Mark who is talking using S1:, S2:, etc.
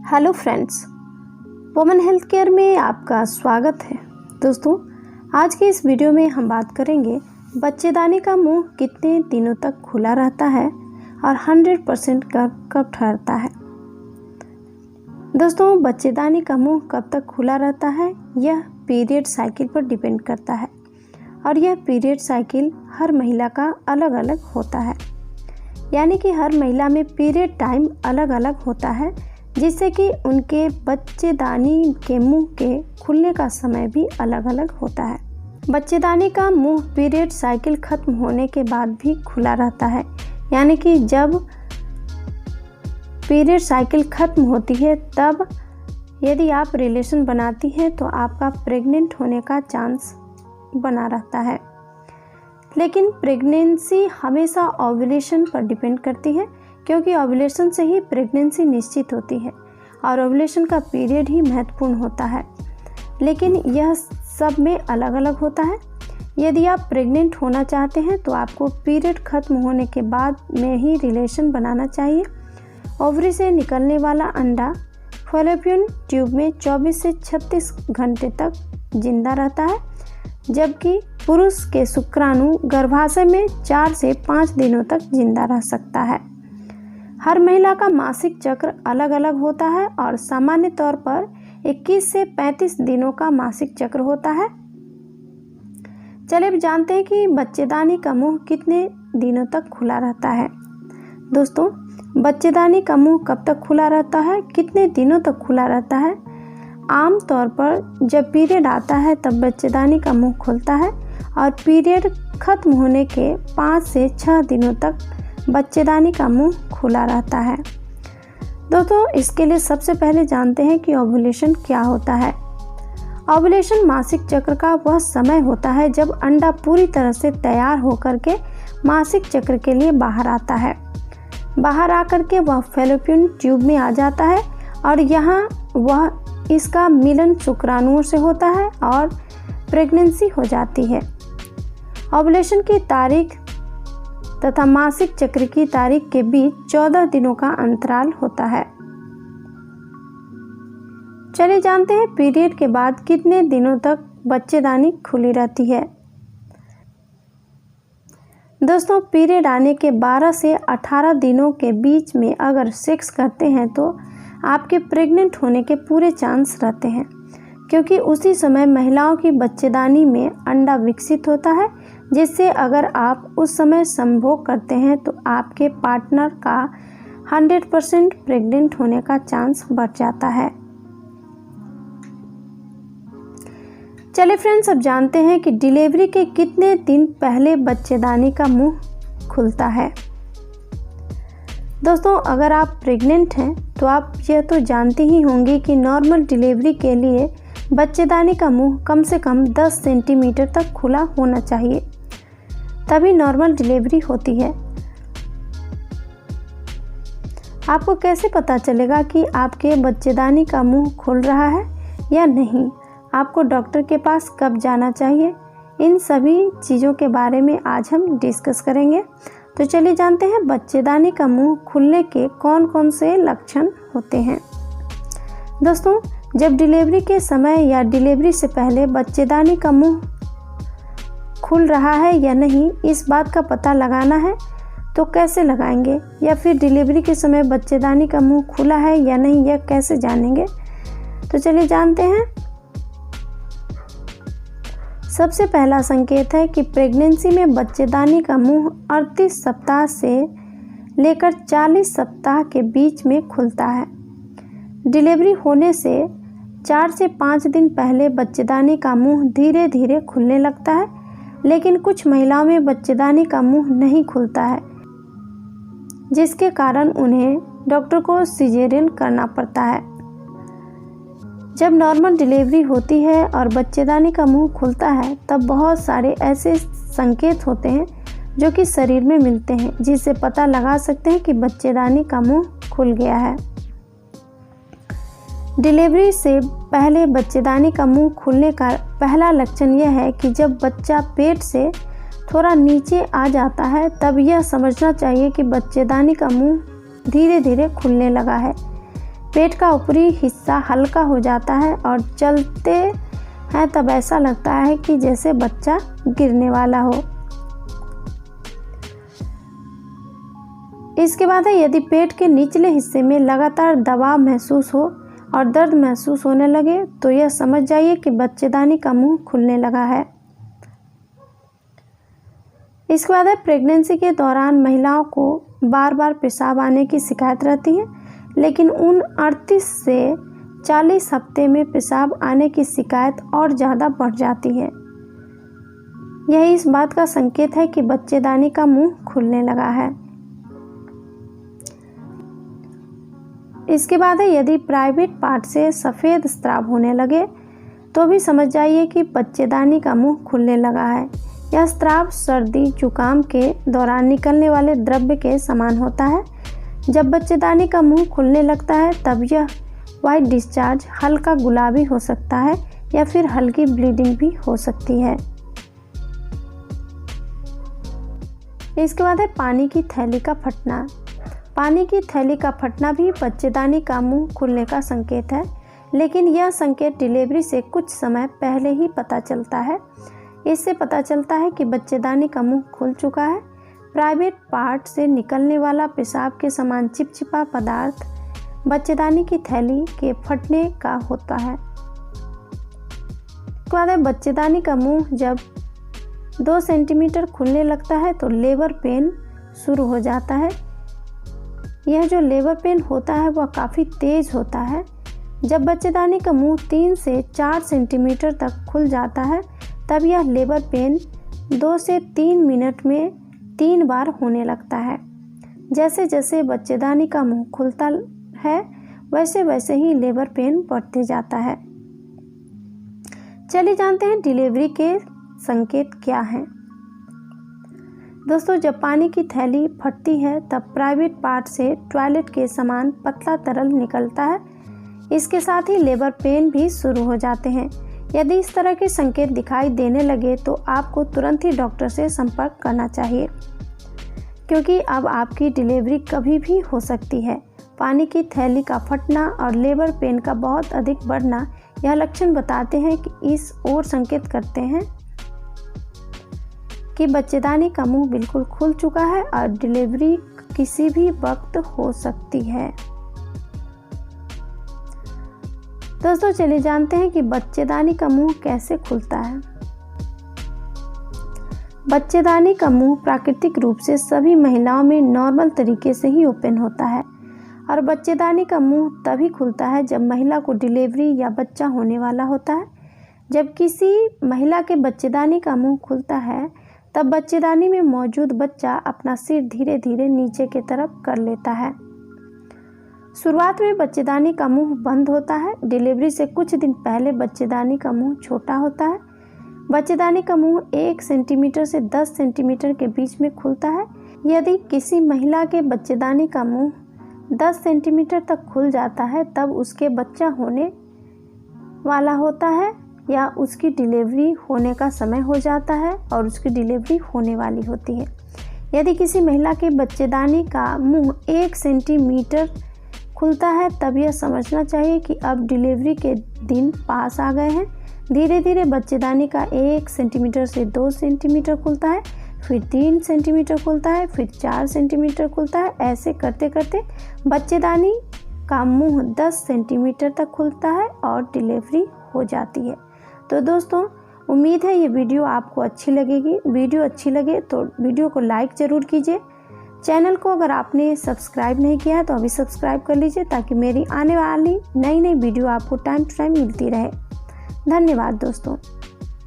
S1: Hello friends, women health care में आपका स्वागत है। दोस्तों, आज के इस वीडियो में हम बात करेंगे बच्चेदानी का मुंह कितने दिनों तक खुला रहता है और 100% कब ठहरता है। दोस्तों, बच्चेदानी का मुंह कब तक खुला रहता है यह पीरियड साइकिल पर डिपेंड करता है और यह पीरियड साइकिल हर महिला का अलग अलग होता है। यानी कि हर महिला में पीरियड टाइम अलग अलग होता है, जिससे कि उनके बच्चेदानी के मुंह के खुलने का समय भी अलग अलग होता है। बच्चेदानी का मुंह पीरियड साइकिल खत्म होने के बाद भी खुला रहता है। यानी कि जब पीरियड साइकिल खत्म होती है तब यदि आप रिलेशन बनाती हैं तो आपका प्रेग्नेंट होने का चांस बना रहता है। लेकिन प्रेगनेंसी हमेशा ओव्यूलेशन पर डिपेंड करती है, क्योंकि ओव्यूलेशन से ही प्रेगनेंसी निश्चित होती है और ओव्यूलेशन का पीरियड ही महत्वपूर्ण होता है। लेकिन यह सब में अलग अलग होता है। यदि आप प्रेग्नेंट होना चाहते हैं तो आपको पीरियड खत्म होने के बाद में ही रिलेशन बनाना चाहिए। ओवरी से निकलने वाला अंडा फैलोपियन ट्यूब में 24 से 36 घंटे तक जिंदा रहता है, जबकि पुरुष के शुक्राणु गर्भाशय में 4 से 5 दिनों तक जिंदा रह सकता है। हर महिला का मासिक चक्र अलग अलग होता है और सामान्य तौर पर 21 से 35 दिनों का मासिक चक्र होता है। चलिए अब जानते हैं कि बच्चेदानी का मुंह कितने दिनों तक खुला रहता है। दोस्तों, बच्चेदानी का मुंह कब तक खुला रहता है, कितने दिनों तक खुला रहता है। आम तौर पर जब पीरियड आता है तब बच्चेदानी का मुंह खुलता है और पीरियड खत्म होने के 5 से 6 दिनों तक बच्चेदानी का मुंह खुला रहता है। दोस्तों, इसके लिए सबसे पहले जानते हैं कि ओव्यूलेशन क्या होता है। ओव्यूलेशन मासिक चक्र का वह समय होता है जब अंडा पूरी तरह से तैयार होकर के मासिक चक्र के लिए बाहर आता है। बाहर आकर के वह फैलोपियन ट्यूब में आ जाता है और यहाँ वह इसका मिलन शुक्राणुओं से होता है और प्रेगनेंसी हो जाती है। ओव्यूलेशन की तारीख तथा मासिक चक्र की तारीख के बीच 14 दिनों का अंतराल होता है। चलिए जानते हैं पीरियड के बाद कितने दिनों तक बच्चेदानी खुली रहती है। दोस्तों, पीरियड आने के 12 से 18 दिनों के बीच में अगर सेक्स करते हैं तो आपके प्रेग्नेंट होने के पूरे चांस रहते हैं, क्योंकि उसी समय महिलाओं की बच्चेदानी में अंडा विकसित होता है, जिससे अगर आप उस समय संभोग करते हैं तो आपके पार्टनर का 100% प्रेग्नेंट होने का चांस बढ़ जाता है। चलिए फ्रेंड्स, अब जानते हैं कि डिलीवरी के कितने दिन पहले बच्चेदानी का मुंह खुलता है। दोस्तों, अगर आप प्रेग्नेंट हैं तो आप यह तो जानते ही होंगे कि नॉर्मल डिलीवरी के लिए बच्चेदानी का मुंह कम से कम 10 सेंटीमीटर तक खुला होना चाहिए, तभी नॉर्मल डिलीवरी होती है। आपको कैसे पता चलेगा कि आपके बच्चेदानी का मुंह खुल रहा है या नहीं, आपको डॉक्टर के पास कब जाना चाहिए, इन सभी चीज़ों के बारे में आज हम डिस्कस करेंगे। तो चलिए जानते हैं बच्चेदानी का मुंह खुलने के कौन कौन से लक्षण होते हैं। दोस्तों, जब डिलीवरी के समय या डिलीवरी से पहले बच्चेदानी का मुंह खुल रहा है या नहीं, इस बात का पता लगाना है तो कैसे लगाएंगे, या फिर डिलीवरी के समय बच्चेदानी का मुंह खुला है या नहीं यह कैसे जानेंगे। तो चलिए जानते हैं। सबसे पहला संकेत है कि प्रेगनेंसी में बच्चेदानी का मुंह 38 सप्ताह से लेकर 40 सप्ताह के बीच में खुलता है। डिलीवरी होने से 4 से 5 दिन पहले बच्चेदानी का मुंह धीरे धीरे खुलने लगता है, लेकिन कुछ महिलाओं में बच्चेदानी का मुंह नहीं खुलता है, जिसके कारण उन्हें डॉक्टर को सिजेरियन करना पड़ता है। जब नॉर्मल डिलीवरी होती है और बच्चेदानी का मुंह खुलता है तब बहुत सारे ऐसे संकेत होते हैं जो कि शरीर में मिलते हैं, जिससे पता लगा सकते हैं कि बच्चेदानी का मुंह खुल गया है। डिलीवरी से पहले बच्चेदानी का मुंह खुलने का पहला लक्षण यह है कि जब बच्चा पेट से थोड़ा नीचे आ जाता है तब यह समझना चाहिए कि बच्चेदानी का मुंह धीरे धीरे खुलने लगा है। पेट का ऊपरी हिस्सा हल्का हो जाता है और चलते हैं तब ऐसा लगता है कि जैसे बच्चा गिरने वाला हो। इसके बाद है यदि पेट के निचले हिस्से में लगातार दबाव महसूस हो और दर्द महसूस होने लगे तो यह समझ जाइए कि बच्चेदानी का मुंह खुलने लगा है। इसके बाद है प्रेगनेंसी के दौरान महिलाओं को बार बार पेशाब आने की शिकायत रहती है, लेकिन 38 से 40 हफ्ते में पेशाब आने की शिकायत और ज़्यादा बढ़ जाती है। यह इस बात का संकेत है कि बच्चेदानी का मुंह खुलने लगा है। इसके बाद है यदि प्राइवेट पार्ट से सफ़ेद स्राव होने लगे तो भी समझ जाइए कि बच्चेदानी का मुंह खुलने लगा है। यह स्राव सर्दी जुकाम के दौरान निकलने वाले द्रव्य के समान होता है। जब बच्चेदानी का मुंह खुलने लगता है तब यह वाइट डिस्चार्ज हल्का गुलाबी हो सकता है या फिर हल्की ब्लीडिंग भी हो सकती है। इसके बाद है पानी की थैली का फटना। पानी की थैली का फटना भी बच्चेदानी का मुंह खुलने का संकेत है, लेकिन यह संकेत डिलीवरी से कुछ समय पहले ही पता चलता है। इससे पता चलता है कि बच्चेदानी का मुंह खुल चुका है। प्राइवेट पार्ट से निकलने वाला पेशाब के समान चिपचिपा पदार्थ बच्चेदानी की थैली के फटने का होता है। इसके बाद बच्चेदानी का मुंह जब 2 सेंटीमीटर खुलने लगता है तो लेबर पेन शुरू हो जाता है। यह जो लेबर पेन होता है वह काफ़ी तेज़ होता है। जब बच्चेदानी का मुंह 3 से 4 सेंटीमीटर तक खुल जाता है तब यह लेबर पेन 2 से 3 मिनट में 3 बार होने लगता है। जैसे जैसे बच्चेदानी का मुंह खुलता है वैसे वैसे ही लेबर पेन बढ़ते जाता है। चलिए जानते हैं डिलीवरी के संकेत क्या हैं। दोस्तों, जब पानी की थैली फटती है तब प्राइवेट पार्ट से टॉयलेट के समान पतला तरल निकलता है। इसके साथ ही लेबर पेन भी शुरू हो जाते हैं। यदि इस तरह के संकेत दिखाई देने लगे तो आपको तुरंत ही डॉक्टर से संपर्क करना चाहिए, क्योंकि अब आपकी डिलीवरी कभी भी हो सकती है। पानी की थैली का फटना और लेबर पेन का बहुत अधिक बढ़ना यह लक्षण बताते हैं कि इस ओर संकेत करते हैं कि बच्चेदानी का मुंह बिल्कुल खुल चुका है और डिलीवरी किसी भी वक्त हो सकती है। दोस्तों, चलिए जानते हैं कि बच्चेदानी का मुंह कैसे खुलता है। बच्चेदानी का मुंह प्राकृतिक रूप से सभी महिलाओं में नॉर्मल तरीके से ही ओपन होता है और बच्चेदानी का मुंह तभी खुलता है जब महिला को डिलीवरी या बच्चा होने वाला होता है। जब किसी महिला के बच्चेदानी का मुंह खुलता है तब बच्चेदानी में मौजूद बच्चा अपना सिर धीरे धीरे नीचे की तरफ कर लेता है। शुरुआत में बच्चेदानी का मुंह बंद होता है। डिलीवरी से कुछ दिन पहले बच्चेदानी का मुंह छोटा होता है। बच्चेदानी का मुंह 1 सेंटीमीटर से 10 सेंटीमीटर के बीच में खुलता है। यदि किसी महिला के बच्चेदानी का मुंह 10 सेंटीमीटर तक खुल जाता है तब उसके बच्चा होने वाला होता है या उसकी डिलीवरी होने का समय हो जाता है और उसकी डिलीवरी होने वाली होती है। यदि किसी महिला के बच्चेदानी का मुंह 1 सेंटीमीटर खुलता है तब यह समझना चाहिए कि अब डिलीवरी के दिन पास आ गए हैं। धीरे धीरे बच्चेदानी का 1 सेंटीमीटर से 2 सेंटीमीटर खुलता है, फिर 3 सेंटीमीटर खुलता है, फिर 4 सेंटीमीटर खुलता है। ऐसे करते करते बच्चेदानी का मुंह 10 सेंटीमीटर तक खुलता है और डिलीवरी हो जाती है। तो दोस्तों, उम्मीद है ये वीडियो आपको अच्छी लगेगी। वीडियो अच्छी लगे तो वीडियो को लाइक ज़रूर कीजिए। चैनल को अगर आपने सब्सक्राइब नहीं किया है तो अभी सब्सक्राइब कर लीजिए ताकि मेरी आने वाली नई वीडियो आपको टाइम टू टाइम मिलती रहे। धन्यवाद दोस्तों।